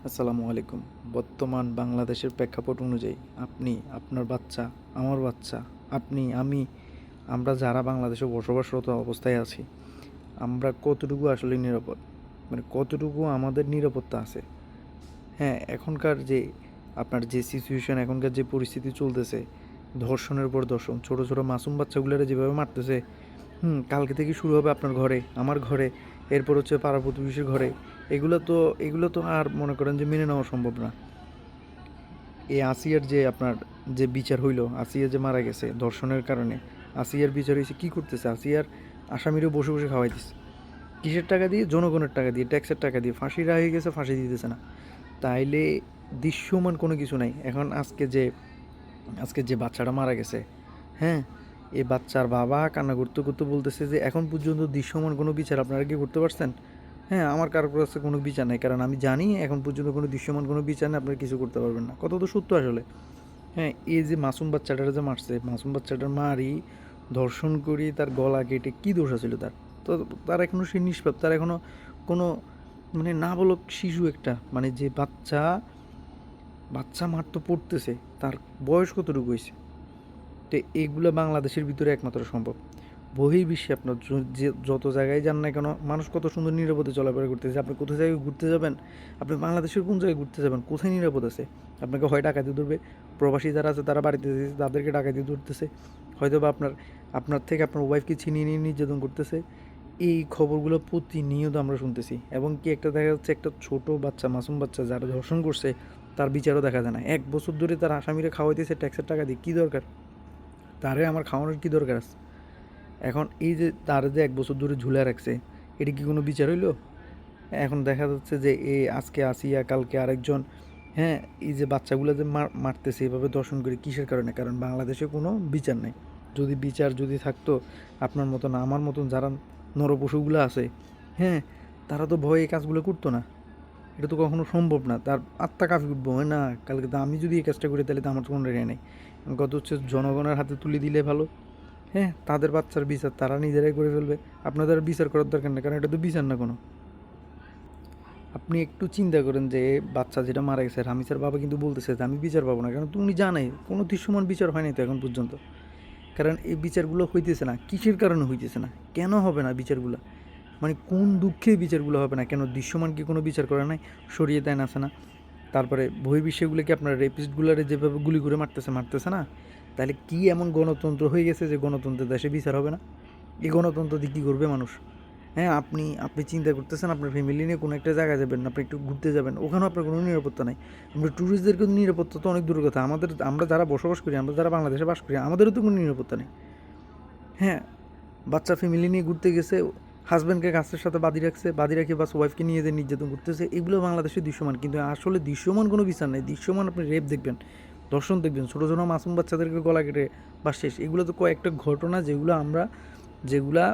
আসসালামু আলাইকুম। বর্তমান বাংলাদেশের প্রেক্ষাপট অনুযায়ী আপনি, আপনার বাচ্চা, আমার বাচ্চা, আপনি, আমি, আমরা যারা বাংলাদেশে বসবাসরত অবস্থায় আছি, আমরা কতটুকু আসলে নিরাপদ? মানে কতটুকু আমাদের নিরাপত্তা আছে? হ্যাঁ, এখনকার যে আপনার যে সিচুয়েশন, এখনকার যে পরিস্থিতি চলতেছে, ধর্ষণের পর ধর্ষণ, ছোট, ছোট মাসুম বাচ্চাগুলোরে যেভাবে মারতেছে, কালকে থেকে শুরু হবে আপনার ঘরে, আমার ঘরে, এরপর হচ্ছে পাড়া প্রতিবেশীর ঘরে। এগুলো তো আর মনে করেন যে মেনে নেওয়া সম্ভব না। এই আসিয়ার যে আপনার যে বিচার হইল, আসিয়া যে মারা গেছে ধর্ষণের কারণে, আসিয়ার বিচার হয়েছে কী করতেছে? আসিয়ার আসামিরও বসে বসে খাওয়াইতেছে। কিসের টাকা দিয়ে? জনগণের টাকা দিয়ে, ট্যাক্সের টাকা দিয়ে। ফাঁসি রায় হয়ে গেছে, ফাঁসি দিতেছে না। তাইলে দৃশ্যমান কোনো কিছু নাই। এখন আজকে যে বাচ্চাটা মারা গেছে, হ্যাঁ, এই বাচ্চার বাবা কান্না করতে করতে বলতেছে যে এখন পর্যন্ত দৃশ্যমান কোনো বিচার আপনারা কি করতে পারছেন? হ্যাঁ, আমার কারোর কাছে কোনো বিচার নেই, কারণ আমি জানি এখন পর্যন্ত কোনো দৃশ্যমান কোনো বিচার নেই, আপনারা কিছু করতে পারবেন না। কত তো সত্য আসলে। হ্যাঁ, এই যে মাসুম বাচ্চাটারে যে মারছে, মাসুম বাচ্চাটার মারি, ধর্ষণ করি, তার গলা কেটে কী দোষ ছিল তার? তো তার এখনও সে নিষ্পাপ, তার এখনও কোনো মানে নাবালক শিশু একটা, মানে যে বাচ্চা বাচ্চা মার তো পড়তেছে, তার বয়স কতটুকু হয়েছে? তো এইগুলো বাংলাদেশের ভিতরে একমাত্র সম্ভব। বহির্বিশ্বে আপনার যে যত জায়গায় যান না কেন, মানুষ কত সুন্দর নিরাপদে চলাফেরা করতেছে। আপনি কোথায় জায়গায় ঘুরতে যাবেন, আপনি বাংলাদেশের কোন জায়গায় ঘুরতে যাবেন, কোথায় নিরাপদ আছে? আপনাকে হয় ডাকাতি ধরবে, প্রবাসী যারা আছে তারা বাড়িতে যেতেছে, তাদেরকে ডাকাতি ধরতেছে, হয়তো বা আপনার থেকে আপনার ওয়াইফকে ছিনিয়ে নিয়ে নির্যাতন করতেছে। এই খবরগুলো প্রতিনিয়ত আমরা শুনতেছি, এবং কি একটা দেখা যাচ্ছে একটা ছোট বাচ্চা, মাসুম বাচ্চা যারা ধর্ষণ করছে, তার বিচারও দেখা যায় না। 1 বছর ধরে তার আসামিরা খাওয়াইতেছে ট্যাক্সের টাকা দিয়ে। কী দরকার? তারে আমার খাওয়ানোর কী দরকার আছে? এখন এই যে তার যে 1 বছর ধরে ঝুলে রাখছে, এটা কি কোনো বিচার হইল? এখন দেখা যাচ্ছে যে আজকে আসিয়া, কালকে আরেকজন। হ্যাঁ, এই যে বাচ্চাগুলো যে মারতেছে এভাবে দর্শন করে, কিসের কারণে? কারণ বাংলাদেশে কোনো বিচার নাই। যদি বিচার যদি থাকতো, আপনার মতন আমার মতন যারা নরপশুগুলো আছে, হ্যাঁ, তারা তো ভয়ে এই কাজগুলো করতো না। এটা তো কখনো সম্ভব না। তার আত্মা কাঁপি উঠবো, না কালকে তো আমি যদি এই কাজটা করি তাহলে তো আমার তো কোনো রেহাই নেই। কত হচ্ছে জনগণের হাতে তুলে দিলে ভালো। হ্যাঁ, তাদের বাচ্চার বিচার তারা নিজেরাই করে ফেলবে। আপনাদের আর বিচার করার দরকার নেই, কারণ এটা তো বিচার না কোনো। আপনি একটু চিন্তা করেন যে বাচ্চা যেটা মারা গেছে, রামিসার বাবা কিন্তু বলতেছে যে আমি বিচার পাবো না, কারণ তুমি জানাই কোনো দৃশ্যমান বিচার হয়নি তো এখন পর্যন্ত। কারণ এই বিচারগুলো হইতেছে না, কিসের কারণে হইতেছে না, কেন হবে না বিচারগুলো? মানে কোন দুঃখে বিচারগুলো হবে না কেন? দৃশ্যমান কি কোনো বিচার করে নাই? সরিয়ে দেয় না, আছে না? তারপরে বহির্বিশ্বেগুলো কি আপনার রেপিস্টগুলারে যেভাবে গুলি করে মারতেছে না? তাহলে কি এমন গণতন্ত্র হয়ে গেছে যে গণতন্ত্রের দেশে বিচার হবে না? এই গণতন্ত্র দিয়ে কী করবে মানুষ? হ্যাঁ, আপনি আপনি চিন্তা করতেছেন আপনার ফ্যামিলি নিয়ে কোনো একটা জায়গায় যাবেন, আপনি একটু ঘুরতে যাবেন, ওখানেও আপনার কোনো নিরাপত্তা নাই। আমরা ট্যুরিস্টদের কিন্তু নিরাপত্তা তো অনেক দূরের কথা। আমরা যারা বসবাস করি, আমরা যারা বাংলাদেশে বাস করি, আমাদেরও তো কোনো নিরাপত্তা নেই। হ্যাঁ, বাচ্চা ফ্যামিলি নিয়ে ঘুরতে গেছে, হাজব্যান্ডকে গাছের সাথে বাঁধি রাখছে, বাঁধি রাখে বাস ওয়াইফকে নিয়ে যে নির্যাতন করতেছে, এগুলো বাংলাদেশে দৃশ্যমান। কিন্তু আসলে দৃশ্যমান কোনো বিচার নেই। দৃশ্যমান আপনি রেপ দেখবেন, ধর্ষণ দেখবেন, ছোটো ছোটো মাসুম বাচ্চাদেরকে গলা কেটে বা শেষ। এগুলো তো কয়েকটা ঘটনা যেগুলা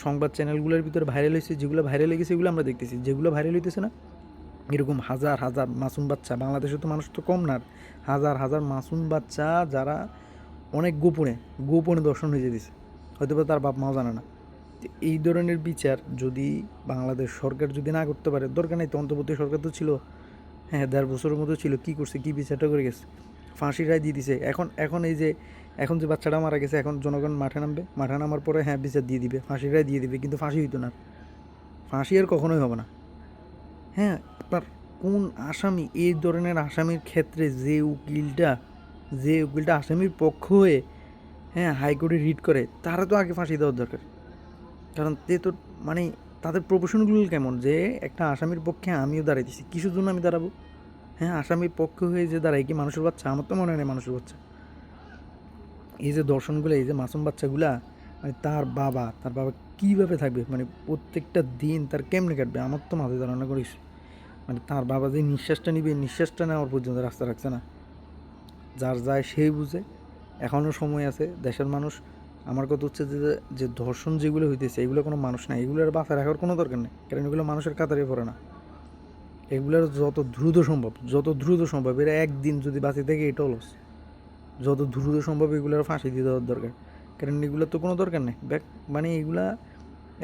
সংবাদ চ্যানেলগুলোর ভিতরে ভাইরাল হয়েছে, যেগুলো ভাইরাল হয়ে গেছে এগুলো আমরা দেখতেছি। যেগুলো ভাইরাল হইতেছে না, এরকম হাজার হাজার মাসুম বাচ্চা, বাংলাদেশে তো মানুষ তো কম না, হাজার হাজার মাসুম বাচ্চা যারা অনেক গোপনে গোপনে দর্শন হয়ে যেতেছে, হয়তো বা তার বাপ মাও জানে না। তো এই ধরনের বিচার যদি বাংলাদেশ সরকার যদি না করতে পারে, দরকার নেই তো, অন্তর্বর্তী সরকার তো ছিল, হ্যাঁ, 1.5 বছরের মতো ছিল, কী করছে, কী বিচারটা করে গেছে? ফাঁসির রায় দিয়ে দিছে। এখন এখন এই যে এখন যে বাচ্চাটা মারা গেছে, এখন জনগণ মাঠে নামবে, মাঠে নামার পরে হ্যাঁ বিচার দিয়ে দিবে, ফাঁসির রায় দিয়ে দিবে, কিন্তু ফাঁসি হইতো না। ফাঁসি আর কখনোই হবে না। হ্যাঁ, আপনার কোন আসামি, এই ধরনের আসামির ক্ষেত্রে যে উকিলটা আসামির পক্ষ হয়ে, হ্যাঁ, হাইকোর্টে রিট করে, তারা তো আগে ফাঁসি দেওয়ার দরকার। কারণ তে তো মানে তাদের প্রফেশনগুলো কেমন, যে একটা আসামির পক্ষে আমিও দাঁড়াইতেছি, কিসের জন্য আমি দাঁড়াবো? হ্যাঁ, আসামির পক্ষ হয়ে যে দাঁড়াই কি মানুষের বাচ্চা? আমার তো মনে হয় না মানুষের বাচ্চা। এই যে দর্শনগুলো, এই যে মাসুম বাচ্চাগুলা, মানে তার বাবা কীভাবে থাকবে, মানে প্রত্যেকটা দিন তার কেমনে কাটবে, আমার তো মাথায় ধারণা করিস। মানে তার বাবা যে নিঃশ্বাসটা নিবে, নিঃশ্বাসটা নেওয়ার পর্যন্ত রাস্তা রাখছে না। যার যায় সেই বুঝে। এখনও সময় আছে, দেশের মানুষ। আমার কথা হচ্ছে যে যে ধর্ষণ যেগুলো হইতেছে, এগুলো কোনো মানুষ না, এগুলোর বাঁচা রাখার কোনো দরকার নেই, কারণ এগুলো মানুষের কাতারে পড়ে না। এগুলোর যত দ্রুত সম্ভব এরা একদিন যদি বাঁচে থাকে এটাও লস। যত দ্রুত সম্ভব এগুলোর ফাঁসি দিয়ে দেওয়ার দরকার, কারণ এগুলোর তো কোনো দরকার নেই। মানে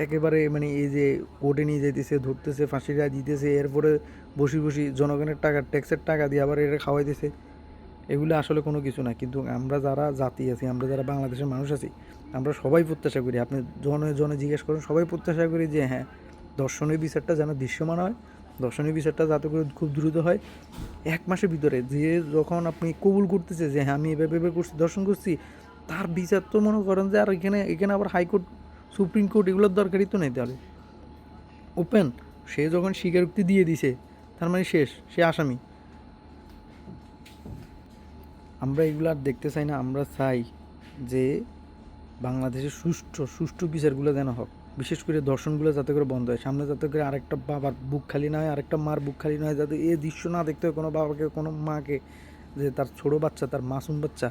একেবারে মানে এই যে কোর্টে নিয়ে যাইতেছে, ধরতেছে, ফাঁসির রায় দিতেছে, এরপরে বসি বসি জনগণের টাকা, ট্যাক্সের টাকা দিয়ে আবার এটা খাওয়াইতেছে। এগুলো আসলে কোনো কিছু না। কিন্তু আমরা যারা জাতি আছি, আমরা যারা বাংলাদেশের মানুষ আছি, আমরা সবাই প্রত্যাশা করি, আপনি জনে জনে জিজ্ঞেস করেন, সবাই প্রত্যাশা করি যে হ্যাঁ, ধর্ষণের বিচারটা যেন দৃশ্যমান হয়, ধর্ষণের বিচারটা যাতে করে খুব দ্রুত হয়। ১ মাসের ভিতরে যে যখন আপনি কবুল করতেছে যে হ্যাঁ আমি এভাবে এভাবে করছি, ধর্ষণ করছি, তার বিচার তো মনে করেন যে আর এখানে এখানে আবার হাইকোর্ট, সুপ্রিম কোর্ট এগুলোর দরকারই তো নেই তাহলে। ওপেন, সে যখন স্বীকারোক্তি দিয়ে দিছে, তার মানে শেষ, সে আসামি। আমরা এগুলো আর দেখতে চাই না। আমরা চাই যে বাংলাদেশের সুষ্ঠু বিচারগুলো যেন হোক, বিশেষ করে ধর্ষণগুলো যাতে করে বন্ধ হয়। সামনে যাতে করে আরেকটা বাবার বুক খালি না হয়, আরেকটা মার বুক খালি না হয়, যাতে এই দৃশ্য না দেখতে হয় কোনো বাবাকে, কোনো মাকে, যে তার ছোটো বাচ্চা, তার মাসুম বাচ্চা,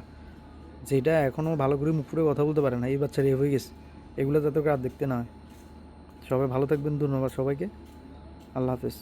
যেটা এখনও ভালো করে মুখ ফুটে কথা বলতে পারে না, এই বাচ্চা রেপ হয়ে গেছে, এগুলো যাতে করে আর দেখতে না হয়। সবাই ভালো থাকবেন, ধন্যবাদ সবাইকে, আল্লাহ হাফেজ।